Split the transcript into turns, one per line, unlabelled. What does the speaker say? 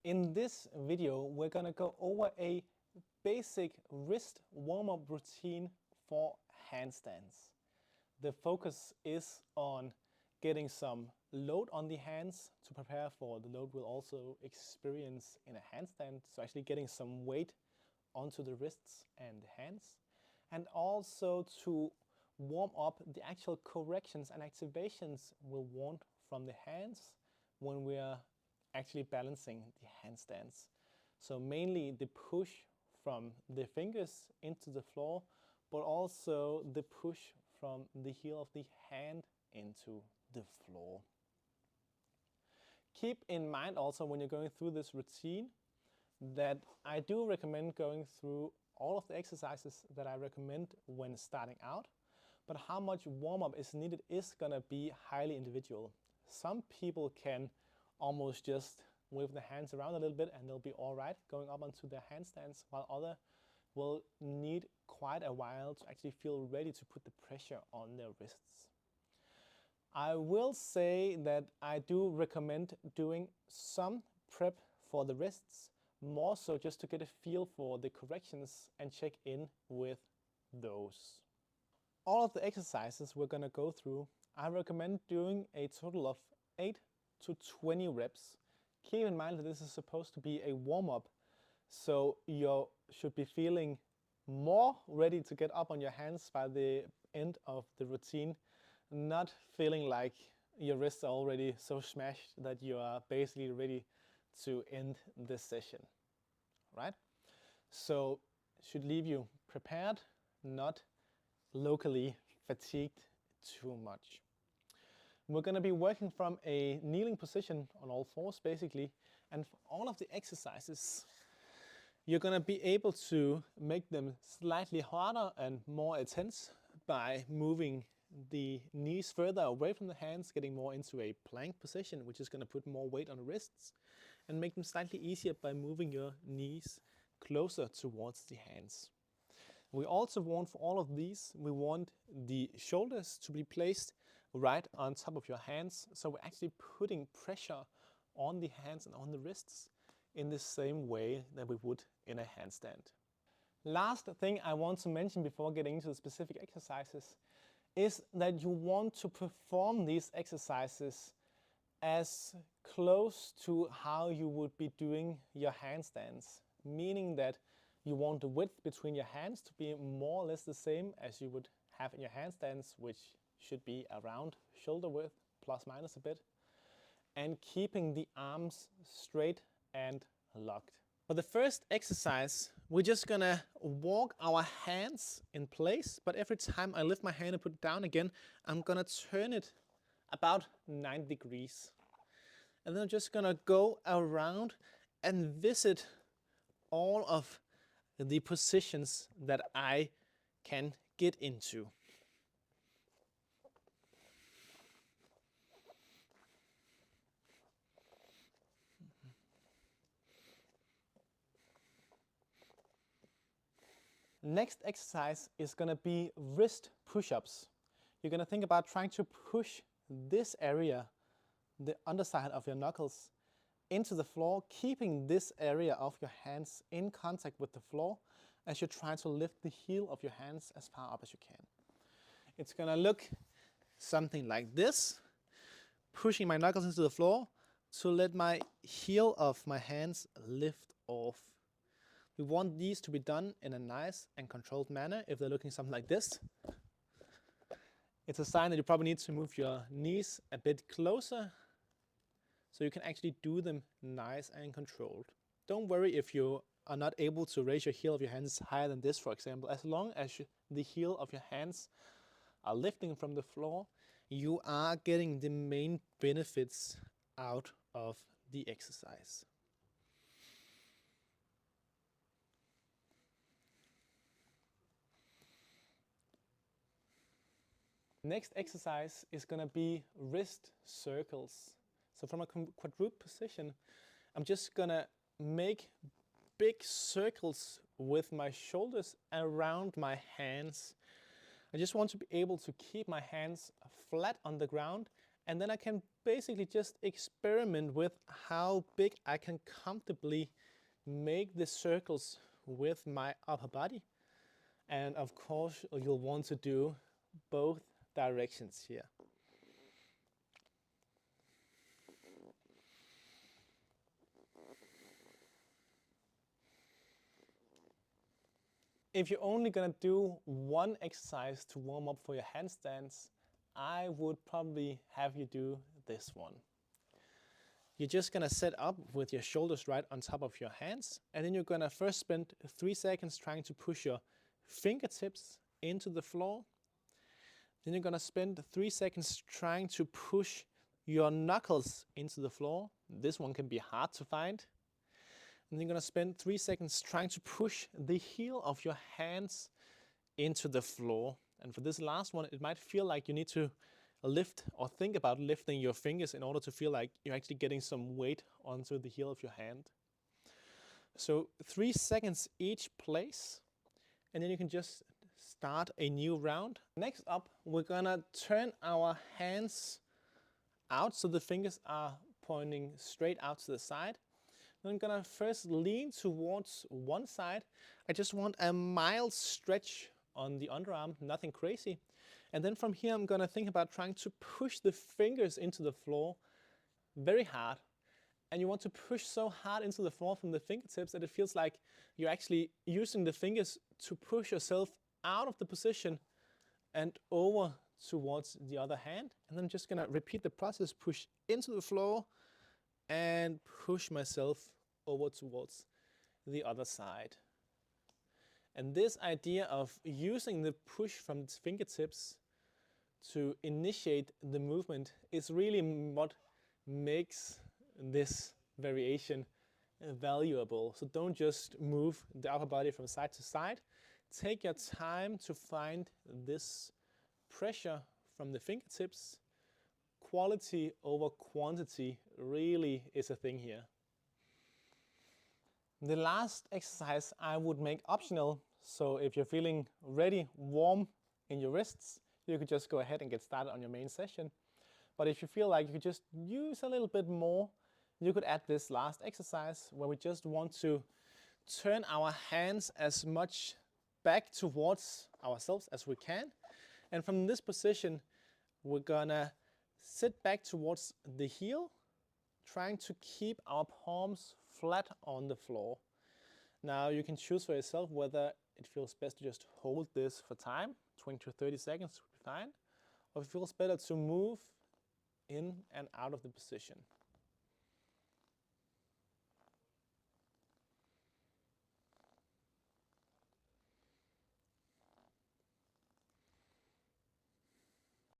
In this video, we're gonna go over a basic wrist warm-up routine for handstands. The focus is on getting some load on the hands to prepare for the load we'll also experience in a handstand. So actually getting some weight onto the wrists and the hands, and also to warm up the actual corrections and activations we'll want from the hands when we're actually balancing the handstands. So mainly the push from the fingers into the floor, but also the push from the heel of the hand into the floor. Keep in mind also when you're going through this routine that I do recommend going through all of the exercises that I recommend when starting out, but how much warm-up is needed is gonna be highly individual. Some people can almost just wave the hands around a little bit and they'll be all right going up onto their handstands, while others will need quite a while to actually feel ready to put the pressure on their wrists. I will say that I do recommend doing some prep for the wrists, more so just to get a feel for the corrections and check in with those. All of the exercises we're going to go through, I recommend doing a total of 8 to 20 reps. Keep in mind that this is supposed to be a warm-up, so you should be feeling more ready to get up on your hands by the end of the routine, not feeling like your wrists are already so smashed that you are basically ready to end this session, right? So it should leave you prepared, not locally fatigued too much. We're going to be working from a kneeling position on all fours basically, and for all of the exercises you're going to be able to make them slightly harder and more intense by moving the knees further away from the hands, getting more into a plank position, which is going to put more weight on the wrists, and make them slightly easier by moving your knees closer towards the hands. We also want, for all of these, we want the shoulders to be placed right on top of your hands, so we're actually putting pressure on the hands and on the wrists in the same way that we would in a handstand. Last thing I want to mention before getting into the specific exercises is that you want to perform these exercises as close to how you would be doing your handstands, meaning that you want the width between your hands to be more or less the same as you would have in your handstands, which should be around shoulder width, plus minus a bit, and keeping the arms straight and locked. For the first exercise, we're just gonna walk our hands in place, but every time I lift my hand and put it down again, I'm gonna turn it about 90 degrees. And then I'm just gonna go around and visit all of the positions that I can get into. Next exercise is going to be wrist push-ups. You're going to think about trying to push this area, the underside of your knuckles, into the floor, keeping this area of your hands in contact with the floor as you try to lift the heel of your hands as far up as you can. It's going to look something like this, pushing my knuckles into the floor to let my heel of my hands lift off. We want these to be done in a nice and controlled manner. If they're looking something like this, it's a sign that you probably need to move your knees a bit closer so you can actually do them nice and controlled. Don't worry if you are not able to raise your heel of your hands higher than this, for example. As long as the heel of your hands are lifting from the floor, you are getting the main benefits out of the exercise. Next exercise is going to be wrist circles. So from a quadruped position, I'm just going to make big circles with my shoulders around my hands. I just want to be able to keep my hands flat on the ground And then I can basically just experiment with how big I can comfortably make the circles with my upper body. And of course, you'll want to do both directions here. If you're only gonna do one exercise to warm up for your handstands, I would probably have you do this one. You're just gonna set up with your shoulders right on top of your hands, and then you're gonna first spend 3 seconds trying to push your fingertips into the floor. Then you're gonna spend 3 seconds trying to push your knuckles into the floor. This one can be hard to find. And then you're gonna spend 3 seconds trying to push the heel of your hands into the floor. And for this last one, it might feel like you need to lift or think about lifting your fingers in order to feel like you're actually getting some weight onto the heel of your hand. So 3 seconds each place, and then you can just start a new round. Next up, we're gonna turn our hands out so the fingers are pointing straight out to the side. I'm gonna first lean towards one side. I just want a mild stretch on the underarm, nothing crazy. And then from here, I'm gonna think about trying to push the fingers into the floor very hard. And you want to push so hard into the floor from the fingertips that it feels like you're actually using the fingers to push yourself out of the position and over towards the other hand. And then I'm just gonna repeat the process, push into the floor, and push myself over towards the other side. And this idea of using the push from the fingertips to initiate the movement is really what makes this variation valuable. So don't just move the upper body from side to side. Take your time to find this pressure from the fingertips. Quality over quantity really is a thing here. The last exercise I would make optional, so if you're feeling ready, warm in your wrists, you could just go ahead and get started on your main session. But if you feel like you could just use a little bit more, you could add this last exercise where we just want to turn our hands as much back towards ourselves as we can. And from this position, we're gonna sit back towards the heel, trying to keep our palms flat on the floor. Now you can choose for yourself whether it feels best to just hold this for time, 20 to 30 seconds would be fine, or if it feels better to move in and out of the position.